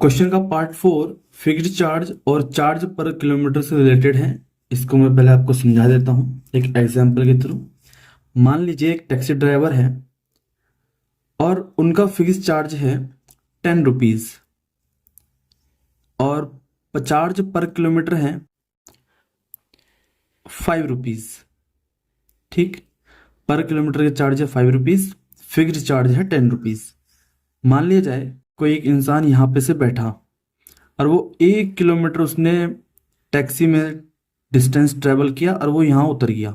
Question का part 4 fixed charge और charge पर किलोमीटर से रिलेटेड है। इसको मैं पहले आपको समझा देता हूँ एक एग्जांपल के थ्रू। मान लीजिए एक टैक्सी ड्राइवर है और उनका फिक्स्ड चार्ज है 10 रुपीज और चार्ज पर किलोमीटर है 5 रुपीज। ठीक, पर किलोमीटर का चार्ज है 5 रुपीज, फिक्स्ड चार्ज है 10 रुपीज। मान लिया जाए कोई एक इंसान यहाँ पे से बैठा और वो 1 किलोमीटर उसने टैक्सी में डिस्टेंस ट्रेवल किया और वो यहाँ उतर गया,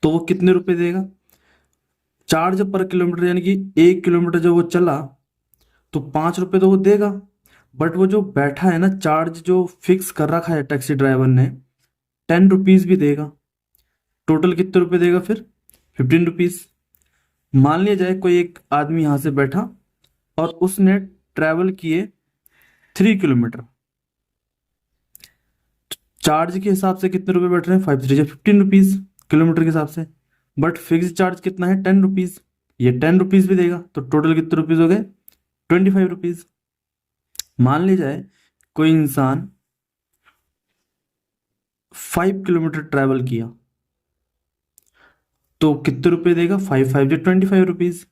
तो वो कितने रुपए देगा? चार्ज पर किलोमीटर यानी कि 1 किलोमीटर जब वो चला तो 5 रुपए तो वो देगा। बट वो जो बैठा है ना, चार्ज जो फिक्स कर रखा है टैक्सी ड्राइवर ने, 10 रुपीज भी देगा। टोटल कितने रुपए देगा फिर? 15 रुपीज। मान लिया जाए कोई एक आदमी यहाँ से बैठा और उसने ट्रेवल किए 3 किलोमीटर। चार्ज के हिसाब से कितने रुपए बैठ रहे हैं? 5 3 15 रुपीज किलोमीटर के हिसाब से। बट फिक्स चार्ज कितना है? 10 रुपीज। ये 10 रुपीज भी देगा, तो टोटल कितने रुपीज हो गए? 25 रुपीज। मान ली जाए कोई इंसान 5 किलोमीटर ट्रेवल किया तो कितने रुपए देगा? 5 5 जो 25 रुपीज,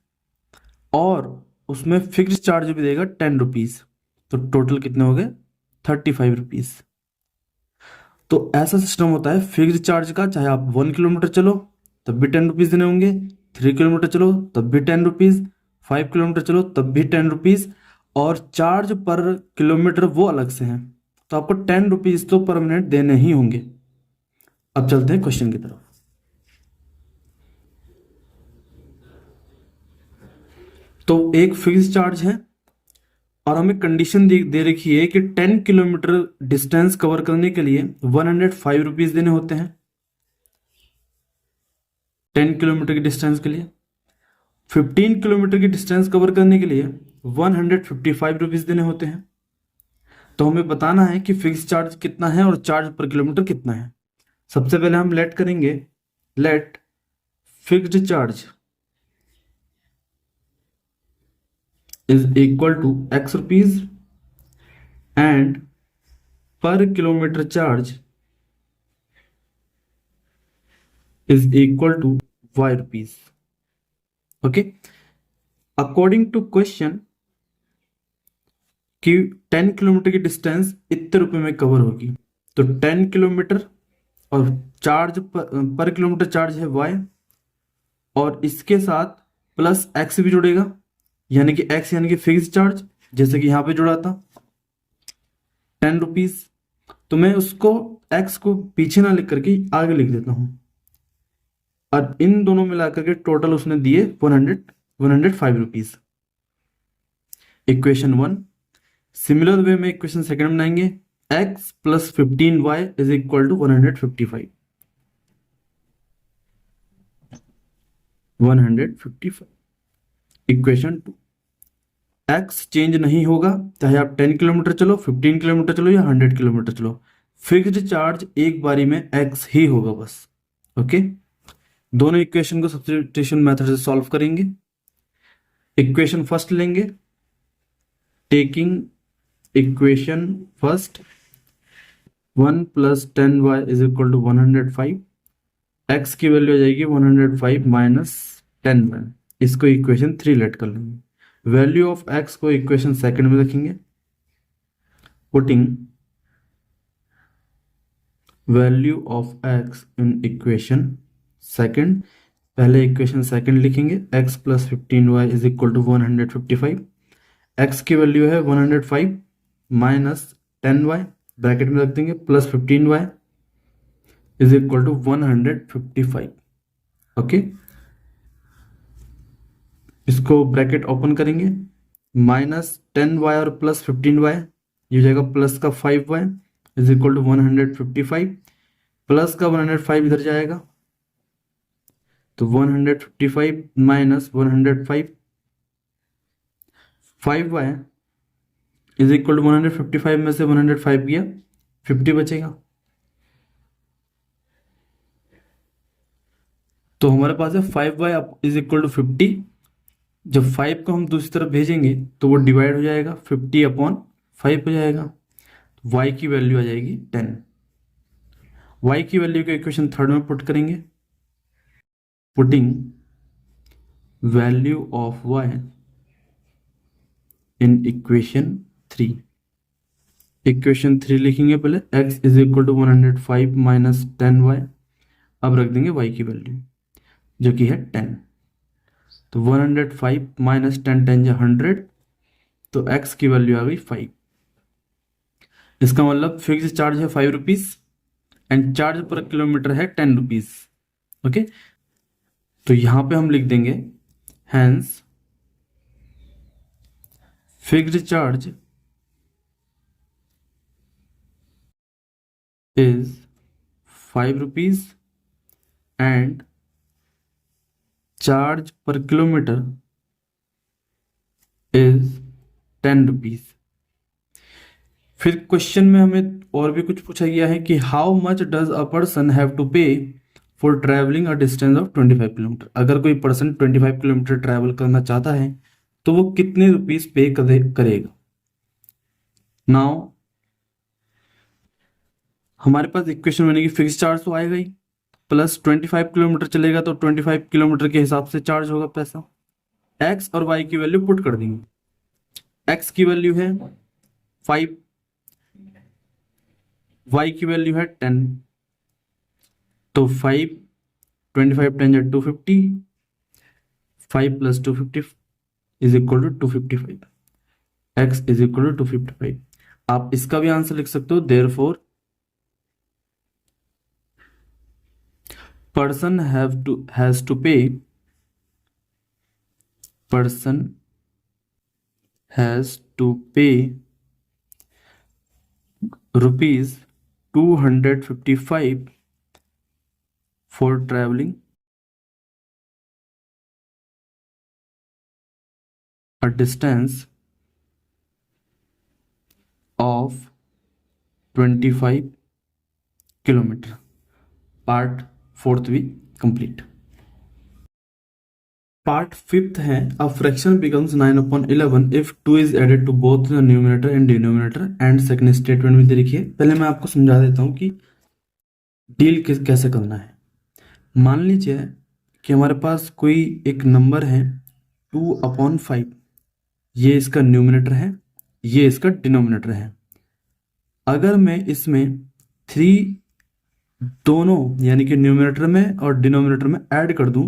और उसमें फिक्स चार्ज भी देगा 10 रुपीज, तो टोटल कितने हो गए? 35 रुपीज। तो ऐसा सिस्टम होता है फिक्स्ड चार्ज का। चाहे आप 1 किलोमीटर चलो तब भी 10 रुपीज देने होंगे, 3 किलोमीटर चलो तब भी 10 रुपीज, 5 किलोमीटर चलो तब भी 10 रुपीज, और चार्ज पर किलोमीटर वो अलग से हैं। तो आपको 10 रुपीज तो पर मिनट देने ही होंगे। अब चलते हैं क्वेश्चन की तरफ। तो एक फिक्स चार्ज है और हमें कंडीशन दे रखी है कि 10 किलोमीटर डिस्टेंस कवर करने के लिए 105 रुपीज देने होते हैं। 10 किलोमीटर की डिस्टेंस के लिए 15 किलोमीटर की डिस्टेंस कवर करने के लिए 155 रुपीज देने होते हैं। तो हमें बताना है कि फिक्स चार्ज कितना है और चार्ज पर किलोमीटर कितना है। सबसे पहले हम लेट करेंगे, let fixed charge is equal to x rupees and per kilometre charge is equal to y rupees. Okay, according to question कि 10 किलोमीटर की डिस्टेंस इतने रुपए में कवर होगी, तो 10 किलोमीटर और चार्ज पर किलोमीटर चार्ज है y, और इसके साथ प्लस x भी जुड़ेगा, यानी कि x यानी कि फिक्स चार्ज, जैसे कि यहां पे जुड़ा था 10 रुपीज। तो मैं उसको x को पीछे ना लिख करके आगे लिख देता हूं, और इन दोनों मिला करके टोटल उसने दिए 105 रुपीज। इक्वेशन 1। सिमिलर वे में इक्वेशन सेकंड बनाएंगे, x plus 15y is equal to 155। 155। Equation 2। x change नहीं होगा, चाहे आप 10 किलोमीटर चलो, 15 किलोमीटर चलो या 100 किलोमीटर चलो। फिक्स्ड चार्ज एक बारी में x ही होगा बस। ओके, दोनों इक्वेशन को सब्स्टिट्यूशन मेथड से सॉल्व करेंगे। इक्वेशन फर्स्ट लेंगे, taking equation first 1 plus 10y is equal to 105। x की वैल्यू आ जाएगी 105 माइनस 10y। इसको इक्वेशन 3 लेट कर लेंगे। वैल्यू ऑफ x को इक्वेशन सेकंड में रखेंगे, putting value of x in equation second. पहले इक्वेशन सेकंड लिखेंगे, x plus 15y is equal to 155। x की वैल्यू है 105 माइनस 10y, ब्रैकेट में रख देंगे, plus 15y is equal to 155। Okay, इसको ब्रैकेट ओपन करेंगे, माइनस 10y और प्लस 15y, ये हो जाएगा प्लस का 5y is equal to 155। Plus का 105 इधर जाएगा, तो 155 minus 105, 5y is equal to 155 में से 105 गया, 50 बचेगा। तो हमारे पास है 5y इज इक्वल टू 50 जब 5 को हम दूसरी तरफ भेजेंगे तो वो डिवाइड हो जाएगा, 50/5 हो जाएगा। y की वैल्यू आ जाएगी 10। y की वैल्यू को इक्वेशन थर्ड में पुट करेंगे। Putting value of y in equation 3। Equation 3 लिखेंगे पहले, x is equal to 105 minus 10y। अब रख देंगे y की वैल्यू जो कि है 10। तो 105 माइनस 10, 10 या 100, तो x की वैल्यू आ गई 5। इसका मतलब फिक्स चार्ज है 5 रुपीज एंड चार्ज पर किलोमीटर है 10 रुपीज। ओके, तो यहां पे हम लिख देंगे hence fixed charge is 5 rupees and charge per kilometer is 10 rupees। फिर क्वेश्चन में हमें और भी कुछ पूछा गया है कि how much does a person have to pay for travelling a distance of 25 kilometre. अगर कोई पर्सन 25 किलोमीटर ट्रैवल करना चाहता है तो वो कितने रुपीस पे करेगा। नाउ हमारे पास इक्वेशन बनेगी, फिक्स चार्ज तो आएगा ही, प्लस 25 किलोमीटर चलेगा तो 25 किलोमीटर के हिसाब से चार्ज होगा पैसा। एक्स और वाई की वैल्यू पुट कर देंगे। एक्स की वैल्यू है 5, वाई की वैल्यू है 10, तो 5, 25 10 या 250, 5 plus 250 is equal to 255। X is equal to 255। आप इसका भी आंसर लिख सकते हो, therefore person has to pay rupees 255 for traveling a distance of 25 kilometre. Part 4th भी कंप्लीट। पार्ट 5th है, a fraction becomes 9/11 if 2 is added to both the numerator and denominator and second statement भी देखिए। पहले मैं आपको समझा देता हूं कि डील कैसे करना है। मान लीजिए कि हमारे पास कोई एक नंबर है 2/5, ये इसका न्यूमरेटर है, ये इसका डिनोमिनेटर है। अगर मैं इसमें 3 दोनों यानी कि न्यूमरेटर में और डिनोमिनेटर में ऐड कर दूं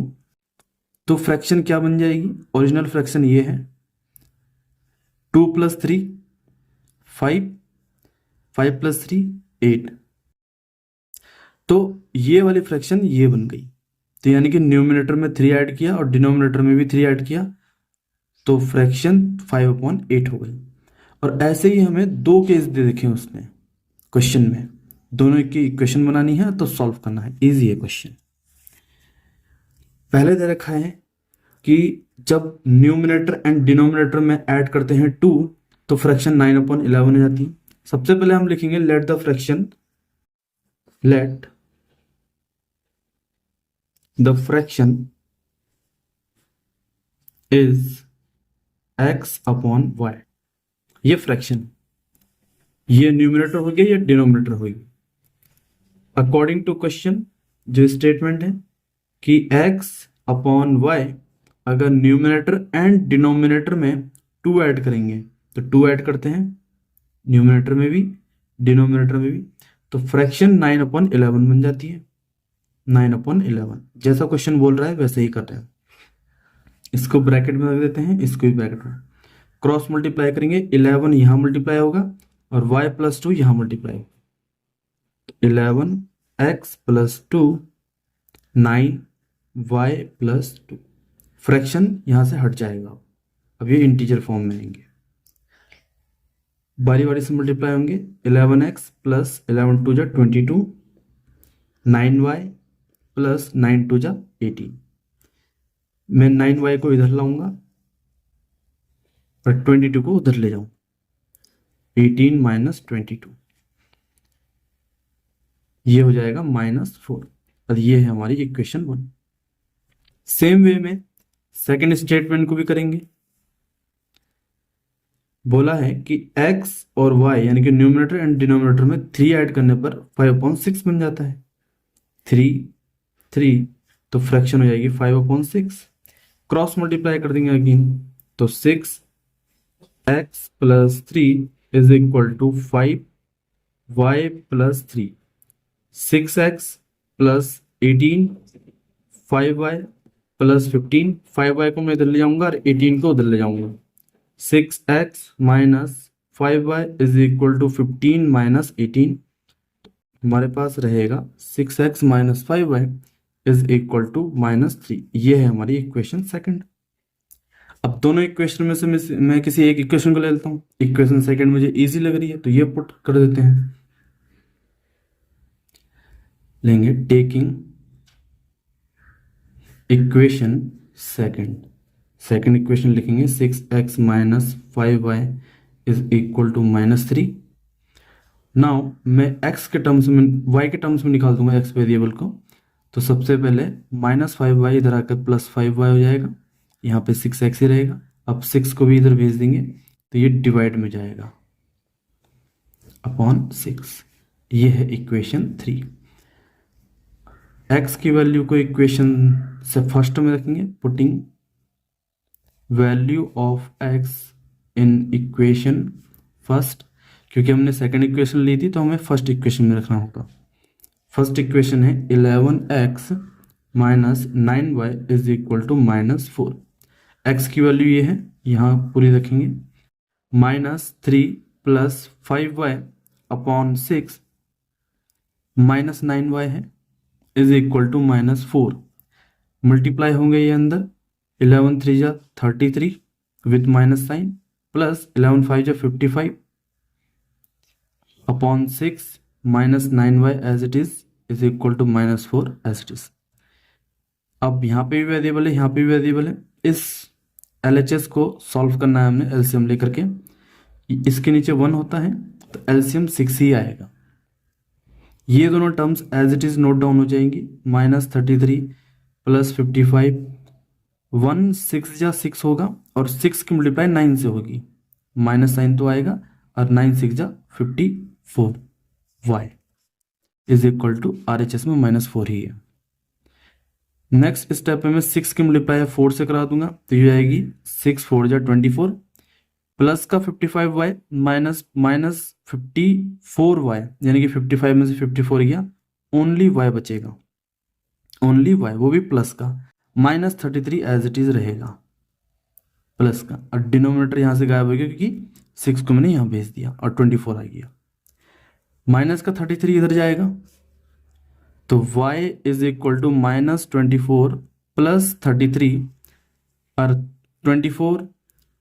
तो फ्रैक्शन क्या बन जाएगी। ओरिजिनल फ्रैक्शन ये है 2 + 3 5, 5 + 3 8। तो ये वाली फ्रैक्शन ये बन गई। तो यानी कि न्यूमरेटर में 3 ऐड किया और डिनोमिनेटर में भी 3 ऐड किया तो फ्रैक्शन 5/8 हो गई। और ऐसे ही हमें 2 केस दे देखे उसने क्वेश्चन में, दोनों की इक्वेशन बनानी है तो सॉल्व करना है। इजी है क्वेश्चन। पहले दे रखा है कि जब न्यूमरेटर एंड डिनोमिनेटर में ऐड करते हैं 2 तो फ्रैक्शन 9/11 हो जाती है। सबसे पहले हम लिखेंगे let the fraction is x/y। ये फ्रैक्शन, ये न्यूमरेटर हो गया, ये डिनोमिनेटर हो गया। अकॉर्डिंग टू क्वेश्चन जो स्टेटमेंट है कि x/y अगर न्यूमरेटर एंड डिनोमिनेटर में 2 ऐड करेंगे तो 2 ऐड करते हैं न्यूमरेटर में भी डिनोमिनेटर में भी, तो फ्रैक्शन 9/11 बन जाती है। 9/11 जैसा क्वेश्चन बोल रहा है वैसे ही कर रहे हैं। इसको ब्रैकेट में रख देते हैं, इसको भी ब्रैकेट में क्रॉस मल्टीप्लाई करेंगे, 11 यहां मल्टीप्लाई होगा और y + 2 यहां मल्टीप्लाई होगा। 11x + 2 9y + 2। फ्रैक्शन यहां से हट जाएगा, अब ये इंटीजर फॉर्म में आएंगे, बारी बारी से मल्टीप्लाई होंगे। 11x + 11 2 = 22, 9y + 9 2 = 18। मैं 9y को इधर लाऊंगा और 22 को उधर ले जाऊं, 18 - 22 ये हो जाएगा -4। और ये है हमारी इक्वेशन 1। सेम वे में सेकंड स्टेटमेंट को भी करेंगे। बोला है कि x और y यानी कि न्यूमरेटर एंड डिनोमिनेटर में 3 ऐड करने पर 5/6 बन जाता है। 3 तो फ्रैक्शन हो जाएगी 5/6। क्रॉस मल्टीप्लाई कर देंगे अगेन, तो 6x + 3 = 5y + 3। 6x + 18 5y + 15। 5y को मैं इधर ले जाऊंगा और 18 को उधर ले जाऊंगा। 6x - 5y = 15 - 18। हमारे पास रहेगा 6x - 5y = -3। ये है हमारी इक्वेशन सेकंड। अब दोनों इक्वेशन में से मैं किसी एक इक्वेशन को ले लेता हूँ। इक्वेशन सेकंड मुझे इजी लग रही है तो ये पुट कर देते हैं। लेंगे टेकिंग इक्वेशन सेकंड इक्वेशन लिखेंगे 6x - 5y = -3। नाउ मैं x के टर्म्स में y के टर्म्स में निकाल दूंगा x वेरिएबल को। तो सबसे पहले -5y इधर आकर +5y हो जाएगा, यहाँ पे 6x ही रहेगा। अब 6 को भी इधर भेज देंगे तो ये डिवाइड में जाएगा अपॉन 6। ये है इक्वेशन 3। x की वैल्यू को इक्वेशन से फर्स्ट में रखेंगे, putting value of x in equation first. क्योंकि हमने सेकंड इक्वेशन ली थी तो हमें फर्स्ट इक्वेशन में रखना होगा। फर्स्ट इक्वेशन है 11x - 9y = -4। x की वैल्यू ये है, यहाँ पूरी रखेंगे। -3 + 5y अपॉन 6 -9y है = -4। मल्टीप्लाई होंगे ये अंदर, 11 3 जा 33 विथ माइनस साइन, प्लस 11 5 जा 55 upon 6 -9y as it is = -4 as it is. अब यहाँ पे भी वेरिएबल है, यहाँ पे भी वेरिएबल है। इस LHS को सॉल्व करना है हमने एलसीएम लेकर के। इसके नीचे 1 होता है तो एलसीएम 6 ही आएगा। ये दोनों terms as it is note down हो जाएंगी। -33 + 55, 1 6 जा 6 होगा और 6 की मल्टीप्लाई 9 से होगी, माइनस साइन तो आएगा और 9 6 जा 54। y = RHS में -4 ही है। नेक्स्ट स्टेप में मैं 6 की मल्टीप्लाई 4 से करा दूंगा तो ये आएगी 6 4 जा 24 प्लस का 55y माइनस 54y, यानी कि 55 में से 54 गया, ओनली y बचेगा, ओनली y, वो भी प्लस का। -33 एज इट इज रहेगा प्लस का, और डिनोमिनेटर यहाँ से गायब हो गया क्योंकि 6 को मैंने यहाँ भेज दिया और 24 आ गया। माइनस का 33 इधर जाएगा तो y = -24 + 33, और 24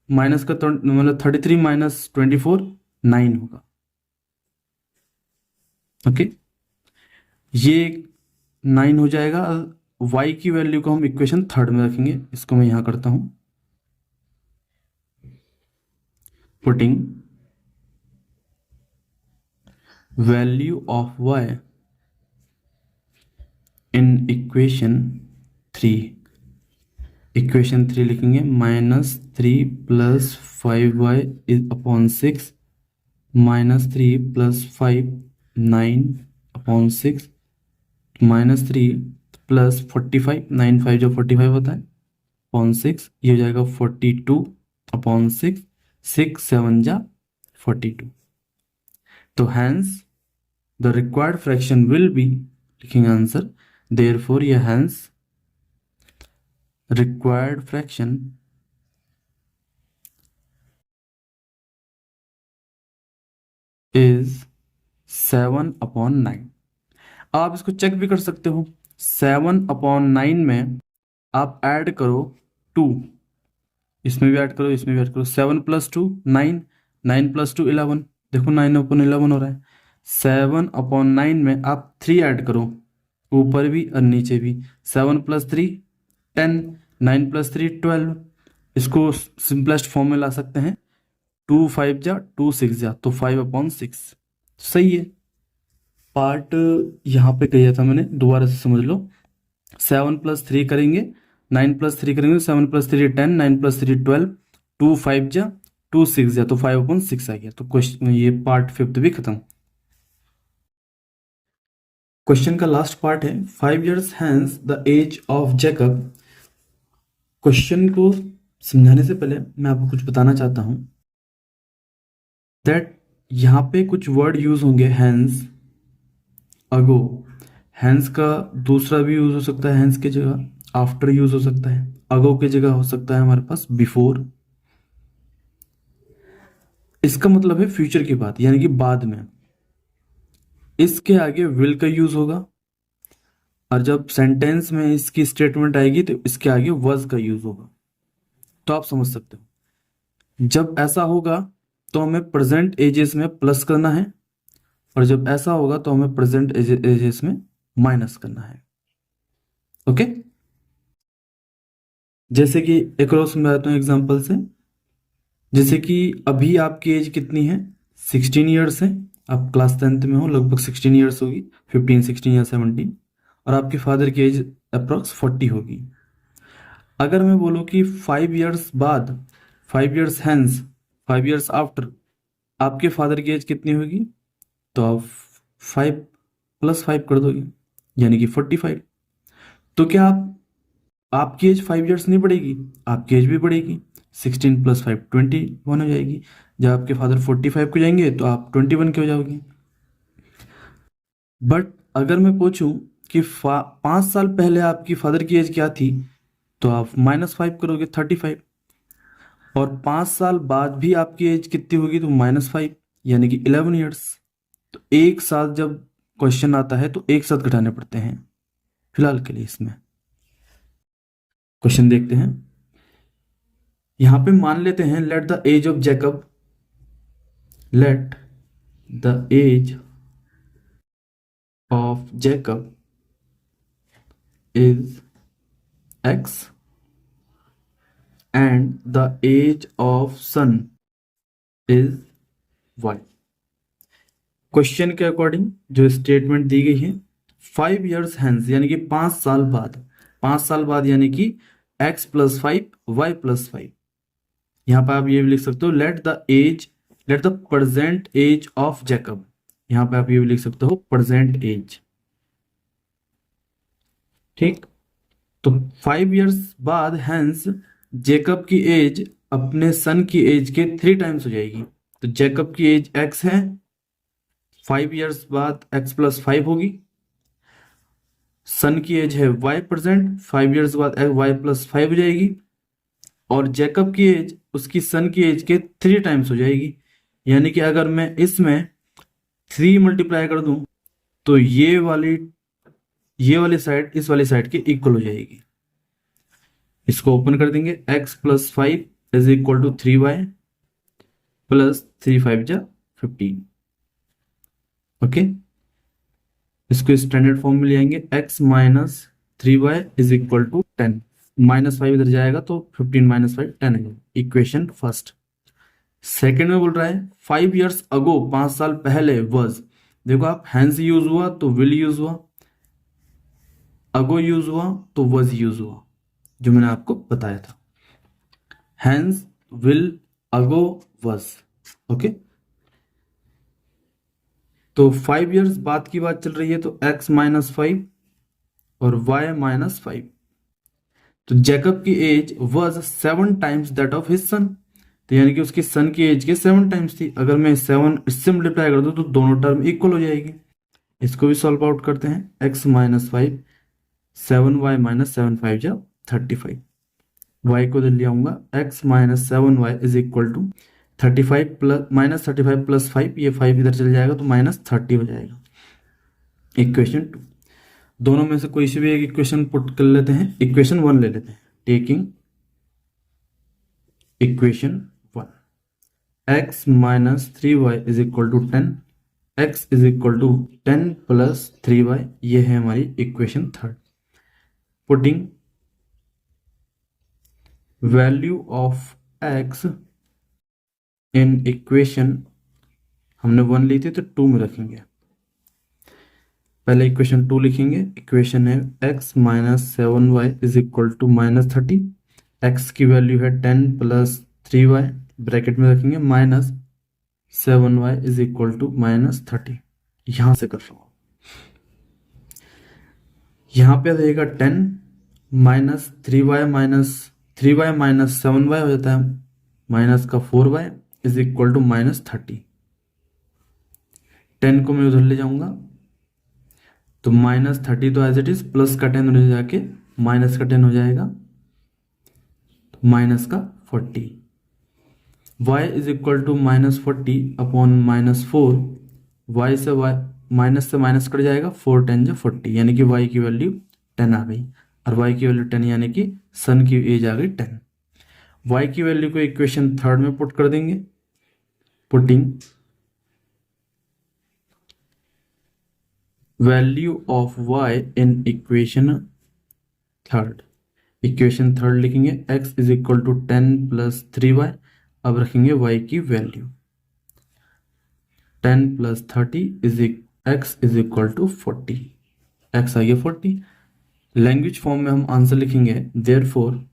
माइनस का मतलब 33 - 24 9 होगा। ओके, ये 9 हो जाएगा। y की वैल्यू को हम इक्वेशन थर्ड में रखेंगे। इसको मैं यहां करता हूं, putting value of y in equation 3। Equation 3 लिखेंगे -3 + 5y अपॉन 6 -3 + 5 9 अपॉन 6 -3 + 45, 9 5 जो 45 होता है अपॉन 6, ये हो जाएगा 42 अपॉन 6, 6 7 जा 42। तो hence the required fraction will be, लिखेंगे आंसर, देयरफॉर ये हैंस required fraction is 7/9। आप इसको चेक भी कर सकते हो। 7/9 में आप ऐड करो 2, इसमें भी ऐड करो, इसमें भी ऐड करो। 7 + 2 9, 9 + 2 11, देखो 9/11 हो रहा है। 7/9 में आप 3 ऐड करो, ऊपर भी और नीचे भी। 7 + 3 10, 9 + 3 12। इसको सिंपलेस्ट फॉर्म में ला सकते हैं, 2 5 जा 2 6 जा, तो 5/6 सही है। पार्ट यहाँ पे किया था मैंने, दोबारा से समझ लो। 7 + 3 करेंगे 9+3 करेंगे, 7+3 10, 9+3 12, 2 5 जा, 2 6 जा, तो 5/6 आ गया। तो क्वेश्चन ये पार्ट 5 भी खत्म। क्वेश्चन का लास्ट पार्ट है 5 years hence the age of Jacob. Question को समझाने से पहले मैं आपको कुछ बताना चाहता हूं दैट यहाँ पे कुछ वर्ड यूज होंगे, हैंस, अगो। हैंस का दूसरा भी यूज हो सकता है, हैंस की जगह आफ्टर यूज हो सकता है, अगो की जगह हो सकता है हमारे पास बिफोर। इसका मतलब है फ्यूचर की बात, यानी कि बाद में। इसके आगे विल का यूज होगा, और जब सेंटेंस में इसकी स्टेटमेंट आएगी तो इसके आगे वॉज का यूज होगा। तो आप समझ सकते हो जब ऐसा होगा तो हमें प्रेजेंट एजेस में प्लस करना है, और जब ऐसा होगा तो हमें प्रेजेंट एजेस में माइनस करना है। ओके, जैसे कि एक और समझाता हूँ एग्जांपल से। जैसे कि अभी आपकी एज कितनी है, 16 ईयर्स है। आप क्लास 10th में हो, लगभग 16 ईयर्स होगी, 15 16 या 17। और आपके फादर की एज अप्रॉक्स 40 होगी। अगर मैं बोलूँ कि 5 ईयर्स बाद, 5 ईयर्स हैंस, 5 ईयर्स आफ्टर आपके फादर की एज कितनी होगी, तो आप 5 + 5 कर दोगे, यानी कि 45। तो क्या आपकी एज 5 ईयर्स नहीं बढ़ेगी, आपकी एज भी बढ़ेगी। 16 + 5 21 हो जाएगी। जब आपके फादर 45 को जाएंगे तो आप 21 के हो जाओगे। बट अगर मैं पूछूं कि 5 साल पहले आपकी फादर की एज क्या थी, तो आप -5 करोगे, 35। और 5 साल बाद भी आपकी एज कितनी होगी, तो -5, यानी कि 11 ईयर्स। तो एक साथ जब क्वेश्चन आता है तो एक साथ घटाने पड़ते हैं फिलहाल के लिए। इसमें क्वेश्चन देखते हैं। यहां पे मान लेते हैं let the age of Jacob, let the age of Jacob is x and the age of sun is y। Question के अकॉर्डिंग जो स्टेटमेंट दी गई है, 5 years hence यानी कि 5 साल बाद, 5 साल बाद यानी कि x + 5 y + 5। यहाँ पर आप ये भी लिख सकते हो let the present age of Jacob. यहाँ पे आप ये भी लिख सकते हो प्रेजेंट एज। ठीक, तो 5 years बाद हैंस जेकब की एज अपने सन की एज के 3 टाइम्स हो जाएगी। तो जेकब की एज x है, 5 years बाद x + 5 होगी। सन की एज है y प्रेजेंट, 5 years बाद y + 5 हो जाएगी। और जेकब की एज उसकी सन की एज के 3 टाइम्स हो जाएगी। यानी कि अगर मैं इसमें 3 मल्टीप्लाई कर दूं तो ये वाली साइड इस वाली साइड के इक्वल हो जाएगी। इसको ओपन कर देंगे, x + 5 = 3y + 3 5 जा 15। ओके, इसको स्टैंडर्ड फॉर्म में ले आएंगे, x - 3y = 10। -5 इधर जाएगा तो 15 - 5 10 है। Equation first. सेकंड में बोल रहा है 5 years अगो, 5 साल पहले, वॉज। देखो आप, हैंस यूज हुआ तो विल यूज हुआ, अगो यूज हुआ तो वॉज यूज हुआ, जो मैंने आपको बताया था। Hence, will, ago, was. Okay, तो 5 years बाद की बात चल रही है, तो x - 5 और y - 5। तो जैकब की age was 7 times that of his son. तो यानी कि उसके सन की एज के 7 टाइम्स थी। अगर मैं 7 इससे मल्टीप्लाई कर दूं तो दोनों टर्म इक्वल हो जाएगी। इसको भी सॉल्व आउट करते हैं, x - 5 7y - 7 5 जा 35। y को इधर ले आऊंगा, x - 7y = 35 -35 + 5, ये 5 इधर चल जाएगा तो -30 हो जाएगा। इक्वेशन 2। दोनों में से कोई सी भी एक इक्वेशन पुट कर लेते हैं। इक्वेशन 1 ले लेते हैं, taking equation 1, x - 3y = 10, x = 10 + 3y, ये है हमारी equation 3। Putting value of x in equation, हमने 1 ली थी तो 2 में रखेंगे। पहले इक्वेशन 2 लिखेंगे। इक्वेशन है x minus 7y is equal to minus 30। x की वैल्यू है 10 प्लस 3y, ब्रैकेट में रखेंगे minus 7y is equal to minus 30। यहां से कर रहा हूं। यहां पे रहेगा 10 माइनस 3y माइनस 7y हो जाता है माइनस का 4y is equal to minus 30। 10 को मैं उधर ले जाऊंगा तो माइनस 30 तो एज इट इज, प्लस का 10 उधर जाके माइनस का 10 हो जाएगा, तो माइनस का 40। y is equal to minus 40 upon minus 4। y से माइनस कट जाएगा, 4 10 जो 40, यानी कि y की वैल्यू 10 आ गई। और y की वैल्यू 10 यानी कि सन की एज आ गई 10। y की वैल्यू को इक्वेशन 3 में पुट कर देंगे। Putting value of y in equation 3, equation 3 लिखेंगे x is equal to 10 plus 3y। अब रखेंगे y की value 10 plus 30 is x is equal to 40। x आ गया 40। लैंग्वेज फॉर्म में हम आंसर लिखेंगे therefore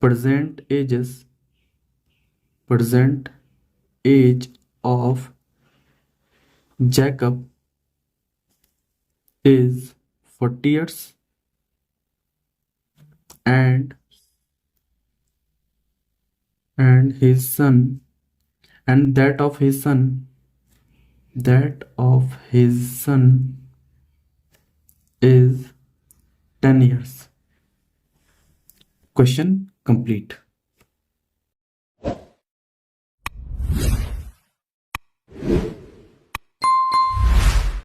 present age of Jacob is 40 years and his son and that of his son is 10 years. Question complete.